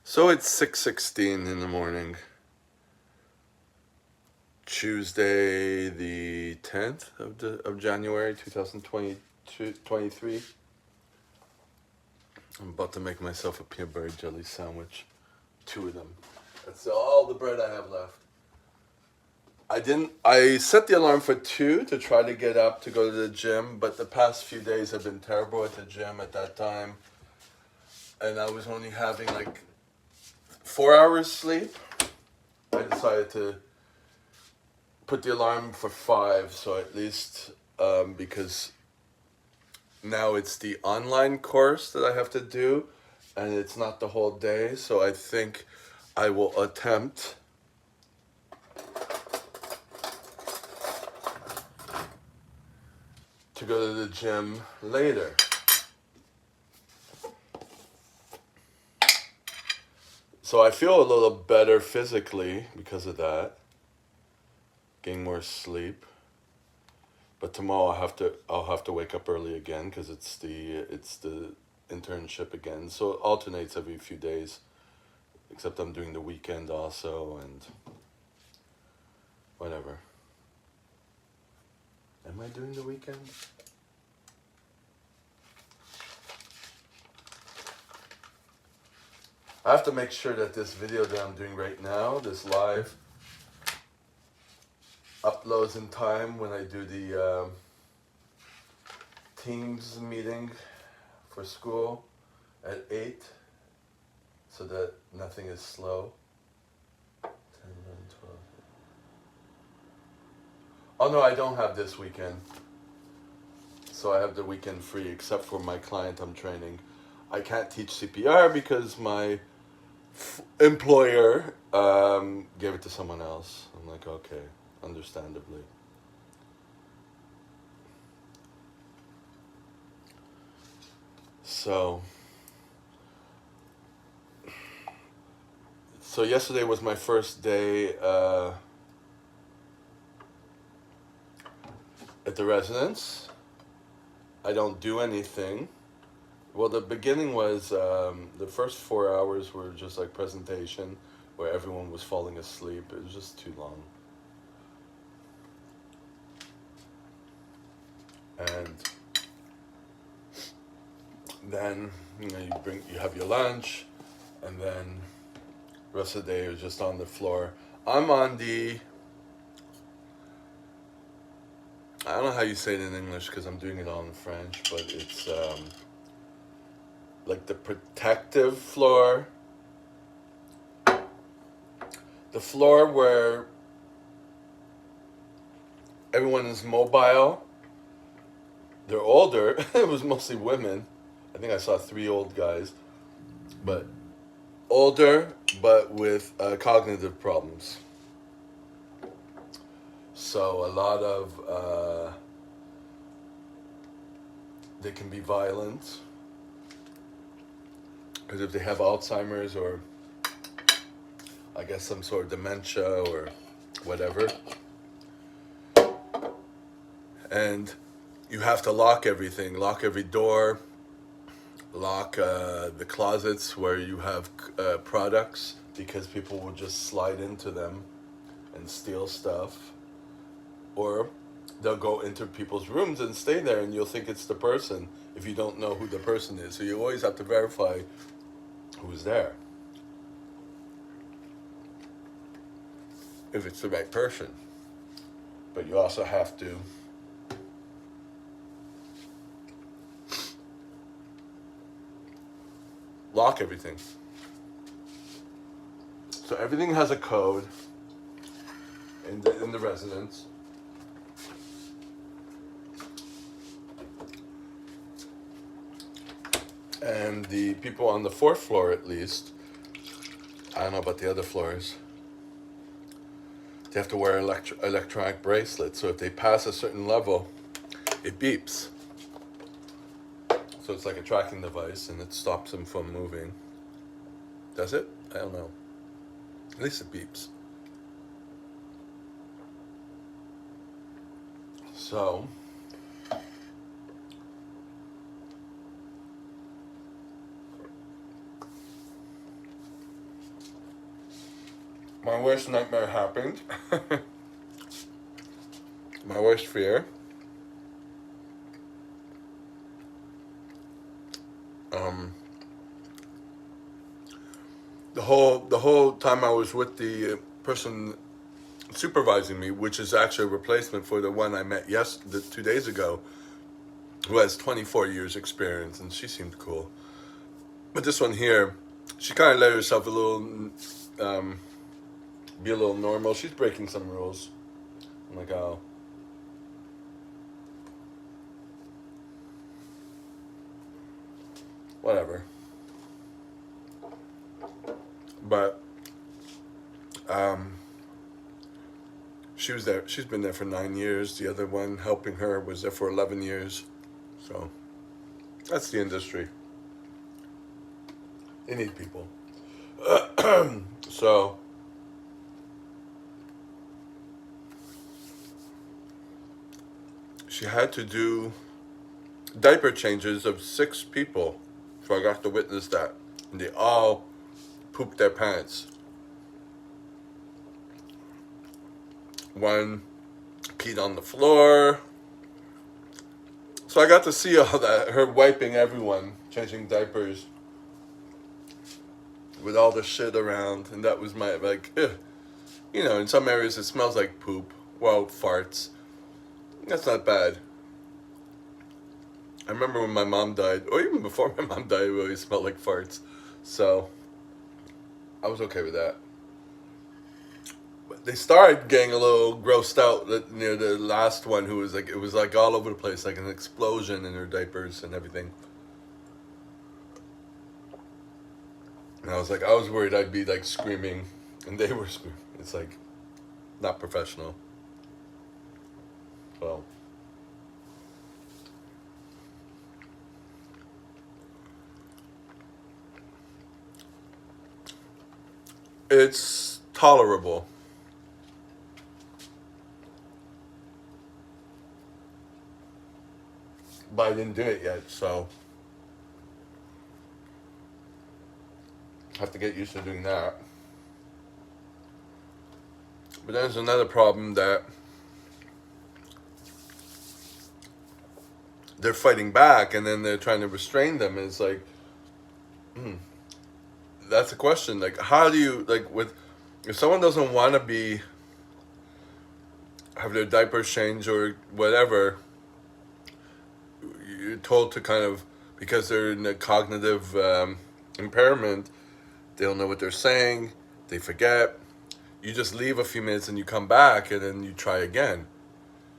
So it's 6:16 in the morning, Tuesday the 10th of January 2023. I'm about to make myself a peanut butter jelly sandwich, two of them. That's all the bread I have left. I set the alarm for 2 to try to get up to go to the gym, but the past few days have been terrible at the gym at that time. And I was only having like 4 hours sleep. I decided to put the alarm for 5, so at least because now it's the online course that I have to do, and it's not the whole day. So I think I will attempt to go to the gym later. So I feel a little better physically because of that, getting more sleep. But tomorrow I'll have to wake up early again because it's the internship again. So it alternates every few days, except I'm doing the weekend also and whatever. Am I doing the weekend? I have to make sure that this video that I'm doing right now, this live, uploads in time when I do the Teams meeting for school at 8, so that nothing is slow. 10, 11, 12. Oh no, I don't have this weekend. So I have the weekend free except for my client I'm training. I can't teach CPR because my employer gave it to someone else. I'm like, okay, understandably. So yesterday was my first day at the residence. I don't do anything. Well, the beginning was the first 4 hours were just like presentation where everyone was falling asleep. It was just too long. And then you have your lunch, and then the rest of the day you're just on the floor. I'm on the, I don't know how you say it in English because I'm doing it all in French, but it's like the protective floor. The floor where everyone is mobile. They're older. It was mostly women. I think I saw 3 old guys, but older, but with cognitive problems. So a lot of they can be violent because if they have Alzheimer's or I guess some sort of dementia or whatever, and you have to lock everything, lock every door, lock the closets where you have products because people will just slide into them and steal stuff, or they'll go into people's rooms and stay there and you'll think it's the person if you don't know who the person is. So you always have to verify who's there, if it's the right person. But you also have to lock everything. So everything has a code in the residence. And the people on the 4th floor, at least, I don't know about the other floors, they have to wear electronic bracelets. So if they pass a certain level, it beeps. So it's like a tracking device and it stops them from moving. Does it? I don't know. At least it beeps. So my worst nightmare happened. My worst fear. Um, the whole time I was with the person supervising me, which is actually a replacement for the one I met 2 days ago, who has 24 years experience, and she seemed cool. But this one here, she kind of let herself um, be a little normal. She's breaking some rules. I'm like, oh, whatever. But um, she was there. She's been there for 9 years. The other one helping her was there for 11 years. So that's the industry. They need people. So she had to do diaper changes of 6 people. So I got to witness that. And they all pooped their pants. One peed on the floor. So I got to see all that, her wiping everyone, changing diapers with all the shit around. And that was my, like, ugh. You know, in some areas it smells like poop. Well, farts. That's not bad. I remember when my mom died, or even before my mom died, it really smelled like farts. So I was okay with that. But they started getting a little grossed out near the last one, who was like, it was like all over the place, like an explosion in her diapers and everything. And I was worried I'd be like screaming, and they were screaming. It's like not professional. Well, it's tolerable. But I didn't do it yet, so I have to get used to doing that. But then there's another problem that they're fighting back, and then they're trying to restrain them. And it's like, that's a question. Like, how do you, like, with, if someone doesn't want to be, have their diapers changed or whatever, you're told to kind of, because they're in a cognitive impairment, they don't know what they're saying, they forget. You just leave a few minutes and you come back and then you try again.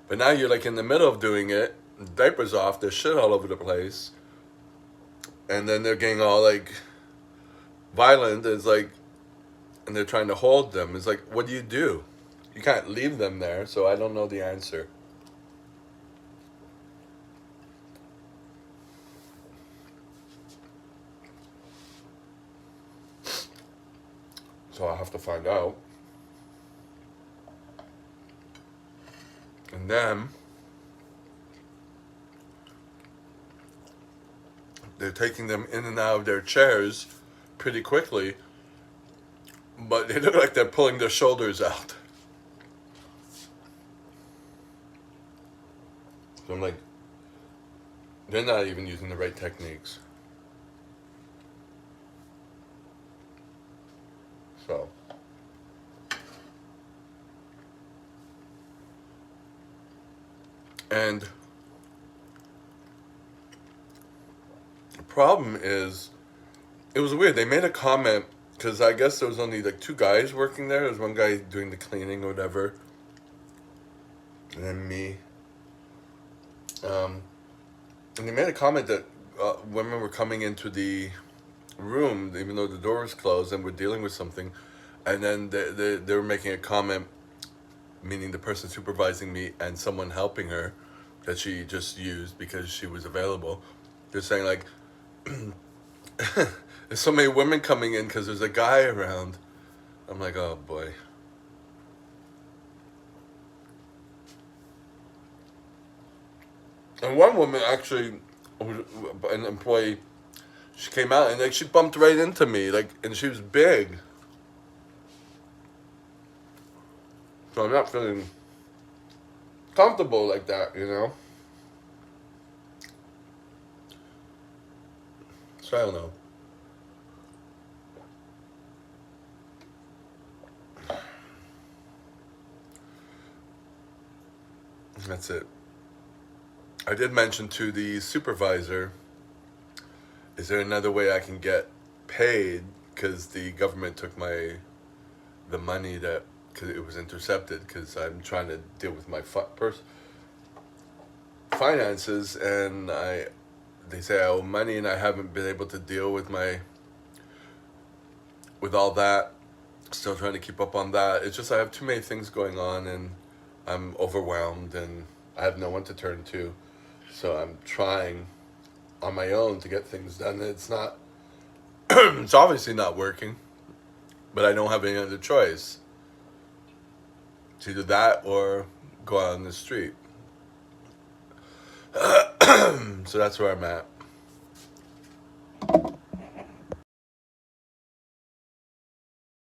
But now you're like in the middle of doing it, diapers off, there's shit all over the place, and then they're getting all like violent. It's like, and they're trying to hold them. It's like, what do? You can't leave them there, so I don't know the answer. So I'll have to find out. And then they're taking them in and out of their chairs pretty quickly, but they look like they're pulling their shoulders out. So I'm like, they're not even using the right techniques. So, and the problem is, it was weird. They made a comment, because I guess there was only like 2 guys working there. There was one guy doing the cleaning or whatever, and then me. Um, and they made a comment that women were coming into the room, even though the door was closed, and we're dealing with something. And then they were making a comment, meaning the person supervising me and someone helping her, that she just used because she was available. They're saying like, there's so many women coming in because there's a guy around. I'm like, oh boy. And one woman actually, an employee, she came out and like she bumped right into me, like, and she was big. So I'm not feeling comfortable like that, you know? So I don't know. That's it. I did mention to the supervisor, is there another way I can get paid? Because the government took the money that, because it was intercepted, because I'm trying to deal with my finances, and they say I owe money, and I haven't been able to deal with with all that. Still trying to keep up on that. It's just I have too many things going on, and I'm overwhelmed, and I have no one to turn to. So I'm trying on my own to get things done. It's not. It's obviously not working, but I don't have any other choice. It's either that or go out on the street. So that's where I'm at.